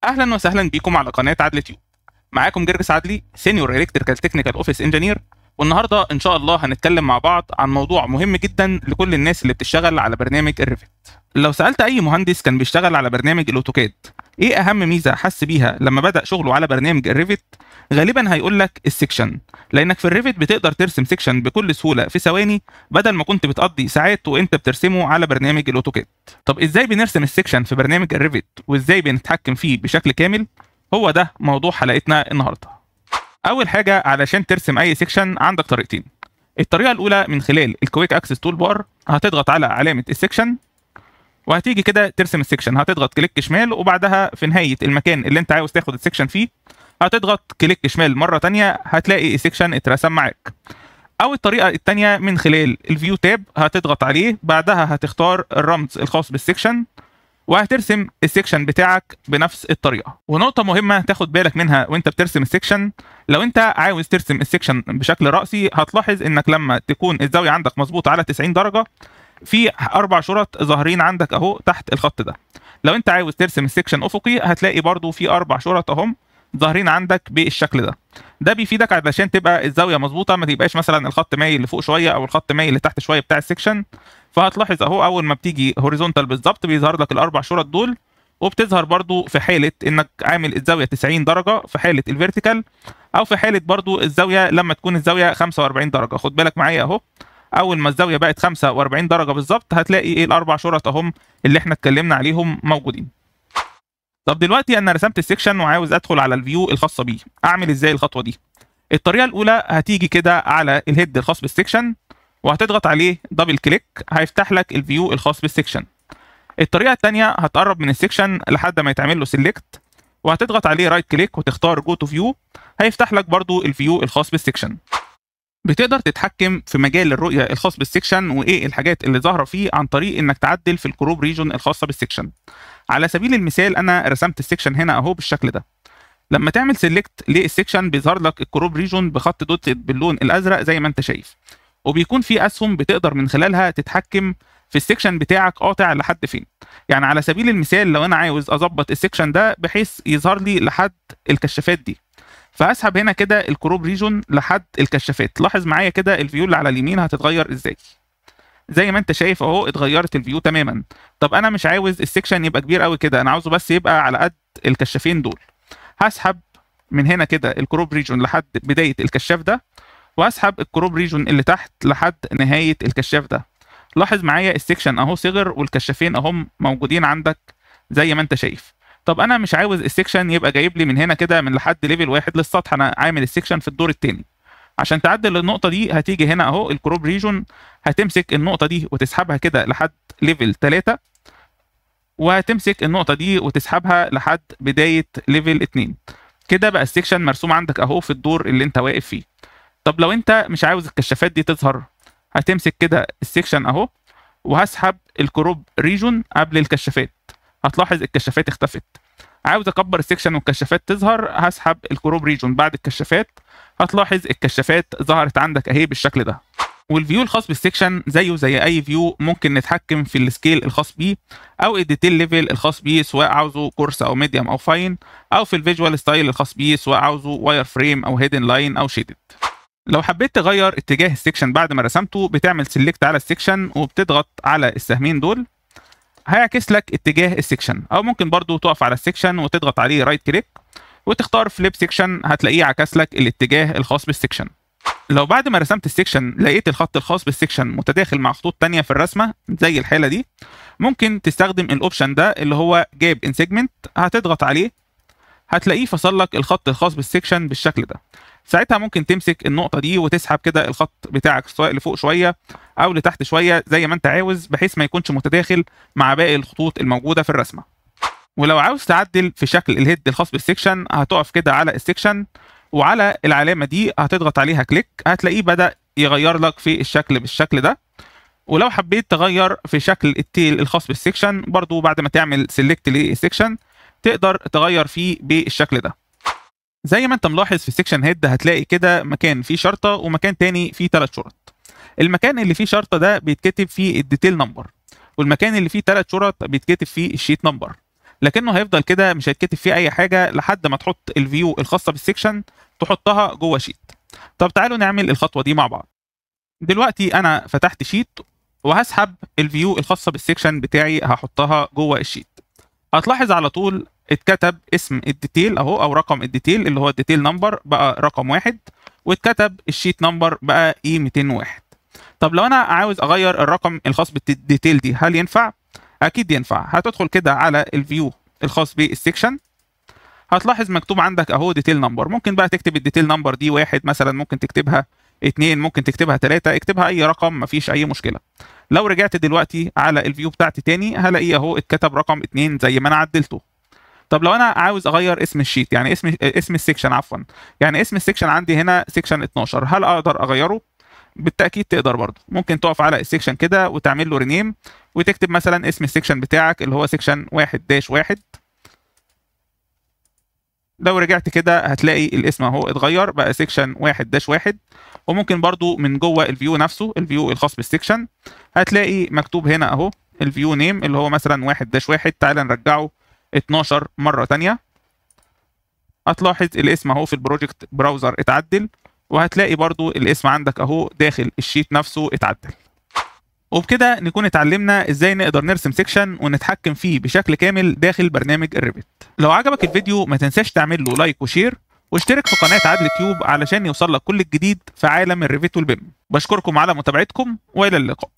اهلا وسهلا بيكم على قناه عدل تيوب. معاكم جرجس عدلي، سينيور الكتريكال تكنيكال اوفيس انجينير. والنهارده ان شاء الله هنتكلم مع بعض عن موضوع مهم جدا لكل الناس اللي بتشتغل على برنامج الريفت. لو سالت اي مهندس كان بيشتغل على برنامج الاوتوكاد ايه اهم ميزه حس بيها لما بدا شغله على برنامج الريفت، غالبا هيقول لك السكشن، لانك في الريفت بتقدر ترسم سكشن بكل سهوله في ثواني بدل ما كنت بتقضي ساعات وانت بترسمه على برنامج الاوتوكاد. طب ازاي بنرسم السكشن في برنامج الريفت وازاي بنتحكم فيه بشكل كامل؟ هو ده موضوع حلقتنا النهارده. اول حاجه علشان ترسم اي سيكشن عندك طريقتين. الطريقه الاولى من خلال الكويك اكسس تول بار، هتضغط على علامه السيكشن وهتيجي كده ترسم السيكشن، هتضغط كليك شمال وبعدها في نهايه المكان اللي انت عاوز تاخد السيكشن فيه هتضغط كليك شمال مره تانية هتلاقي السيكشن اترسم معاك. او الطريقه الثانيه من خلال الفيو تاب، هتضغط عليه بعدها هتختار الرمز الخاص بالسيكشن وهترسم السيكشن بتاعك بنفس الطريقه. ونقطه مهمه تاخد بالك منها وانت بترسم السيكشن، لو انت عاوز ترسم السيكشن بشكل رأسي هتلاحظ انك لما تكون الزاويه عندك مظبوطه على 90 درجه في 4 شرط ظاهرين عندك اهو تحت الخط ده. لو انت عاوز ترسم السيكشن افقي هتلاقي برضو في 4 شرط اهم ظاهرين عندك بالشكل ده. ده بيفيدك علشان تبقى الزاويه مظبوطه، ما تبقاش مثلا الخط مايل لفوق شويه او الخط مايل لتحت شويه بتاع السيكشن. فهتلاحظ اهو اول ما بتيجي هوريزونتال بالظبط بيظهر لك الاربع شرط دول، وبتظهر برضو في حاله انك عامل الزاويه 90 درجه في حاله الفيرتيكال، او في حاله برضو الزاويه لما تكون الزاويه 45 درجه. خد بالك معايا اهو، اول ما الزاويه بقت 45 درجه بالظبط هتلاقي ايه الاربع شرط اهم اللي احنا اتكلمنا عليهم موجودين. طب دلوقتي انا رسمت السكشن وعاوز ادخل على الفيو الخاصه بيه، اعمل ازاي الخطوه دي؟ الطريقه الاولى هتيجي كده على الهيد الخاص بالسكشن وهتضغط عليه دبل كليك هيفتح لك الفيو الخاص بالسكشن. الطريقه الثانيه هتقرب من السكشن لحد ما يتعمل له سيلكت وهتضغط عليه رايت كليك وتختار جو تو فيو، هيفتح لك برضو الفيو الخاص بالسكشن. بتقدر تتحكم في مجال الرؤيه الخاص بالسكشن وايه الحاجات اللي ظاهره فيه عن طريق انك تعدل في الكروب ريجون الخاصه بالسكشن. على سبيل المثال انا رسمت السكشن هنا اهو بالشكل ده. لما تعمل سيلكت للسكشن بيظهر لك الكروب ريجون بخط دوت باللون الازرق زي ما انت شايف، وبيكون في اسهم بتقدر من خلالها تتحكم في السكشن بتاعك قاطع لحد فين. يعني على سبيل المثال لو انا عاوز اظبط السكشن ده بحيث يظهر لي لحد الكشافات دي، فاسحب هنا كده الكروب ريجون لحد الكشافات. لاحظ معايا كده الفيو اللي على اليمين هتتغير ازاي، زي ما انت شايف اهو اتغيرت الفيو تماما. طب انا مش عاوز السكشن يبقى كبير قوي كده، انا عاوزه بس يبقى على قد الكشافين دول. هسحب من هنا كده الكروب ريجون لحد بدايه الكشاف ده، واسحب الكروب ريجون اللي تحت لحد نهايه الكشاف ده. لاحظ معايا السكشن اهو صغر والكشافين اهم موجودين عندك زي ما انت شايف. طب انا مش عاوز السكشن يبقى جايب لي من هنا كده من لحد ليفل 1 للسطح، انا عامل السكشن في الدور الثاني. عشان تعدل النقطه دي هتيجي هنا اهو الكروب ريجون هتمسك النقطه دي وتسحبها كده لحد ليفل 3، وهتمسك النقطه دي وتسحبها لحد بدايه ليفل 2. كده بقى السكشن مرسوم عندك اهو في الدور اللي انت واقف فيه. طب لو انت مش عاوز الكشافات دي تظهر هتمسك كده السكشن اهو وهسحب الكروب ريجون قبل الكشافات، هتلاحظ الكشافات اختفت. عاوز اكبر السكشن والكشافات تظهر هسحب الكروب ريجون بعد الكشافات، هتلاحظ الكشافات ظهرت عندك اهي بالشكل ده. والفيو الخاص بالسكشن زيه زي اي فيو ممكن نتحكم في السكيل الخاص بيه او الديتيل ليفل الخاص بيه، سواء عاوزه كورس او ميديوم او فاين، او في الفيجوال ستايل الخاص بيه سواء عاوزه واير فريم او هيدن لاين او شيدد. لو حبيت تغير اتجاه السكشن بعد ما رسمته بتعمل سيلكت على السكشن وبتضغط على السهمين دول هيعكس لك اتجاه السكشن، او ممكن برضو تقف على السكشن وتضغط عليه رايت كليك وتختار فليب سكشن هتلاقيه عكس لك الاتجاه الخاص بالسكشن. لو بعد ما رسمت السكشن لقيت الخط الخاص بالسكشن متداخل مع خطوط تانية في الرسمة زي الحالة دي، ممكن تستخدم الاوبشن ده اللي هو جاب ان سيجمنت، هتضغط عليه هتلاقيه فصل لك الخط الخاص بالسكشن بالشكل ده. ساعتها ممكن تمسك النقطة دي وتسحب كده الخط بتاعك سواء لفوق شوية أو لتحت شوية زي ما أنت عاوز بحيث ما يكونش متداخل مع باقي الخطوط الموجودة في الرسمة. ولو عاوز تعدل في شكل الهيد الخاص بالسكشن هتقف كده على السكشن وعلى العلامة دي هتضغط عليها كليك، هتلاقيه بدأ يغير لك في الشكل بالشكل ده. ولو حبيت تغير في شكل التيل الخاص بالسكشن برضو بعد ما تعمل سيلكت للسكشن تقدر تغير فيه بالشكل ده. زي ما انت ملاحظ في السكشن هيد هتلاقي كده مكان فيه شرطه ومكان تاني فيه 3 شرط. المكان اللي فيه شرطه ده بيتكتب فيه الديتيل نمبر، والمكان اللي فيه 3 شرط بيتكتب فيه الشيت نمبر. لكنه هيفضل كده مش هيتكتب فيه اي حاجه لحد ما تحط الفيو الخاصه بالسكشن تحطها جوه شيت. طب تعالوا نعمل الخطوه دي مع بعض. دلوقتي انا فتحت شيت وهسحب الفيو الخاصه بالسكشن بتاعي هحطها جوه الشيت. هتلاحظ على طول اتكتب اسم الديتيل اهو او رقم الديتيل اللي هو الديتيل نمبر بقى رقم 1، واتكتب الشيت نمبر بقى اي 201. طب لو انا عاوز اغير الرقم الخاص بالديتيل دي هل ينفع؟ اكيد ينفع. هتدخل كده على الفيو الخاص بالسكشن، هتلاحظ مكتوب عندك اهو ديتيل نمبر. ممكن بقى تكتب الديتيل نمبر دي 1 مثلا، ممكن تكتبها 2، ممكن تكتبها 3، اكتبها اي رقم مفيش اي مشكله. لو رجعت دلوقتي على الفيو بتاعتي تاني هلاقيه اهو اتكتب رقم 2 زي ما انا عدلته. طب لو انا عاوز اغير اسم الشيت، يعني اسم السكشن عفوا، يعني اسم السكشن عندي هنا سكشن 12، هل اقدر اغيره؟ بالتاكيد تقدر برضه. ممكن تقف على السكشن كده وتعمل له رينيم وتكتب مثلا اسم السكشن بتاعك اللي هو سكشن 1-1. لو رجعت كده هتلاقي الاسم اهو اتغير بقى سيكشن 1-1. وممكن برضو من جوه الفيو نفسه، الفيو الخاص بالسيكشن، هتلاقي مكتوب هنا اهو الفيو نيم اللي هو مثلا 1-1. تعال نرجعه 12 مرة تانية. هتلاحظ الاسم اهو في البروجكت براوزر اتعدل، وهتلاقي برضو الاسم عندك اهو داخل الشيت نفسه اتعدل. وبكده نكون اتعلمنا ازاي نقدر نرسم سيكشن ونتحكم فيه بشكل كامل داخل برنامج الريفت. لو عجبك الفيديو ما تنساش تعمل له لايك وشير، واشترك في قناة عدل تيوب علشان يوصل لك كل الجديد في عالم الريفت والبيم. بشكركم على متابعتكم والى اللقاء.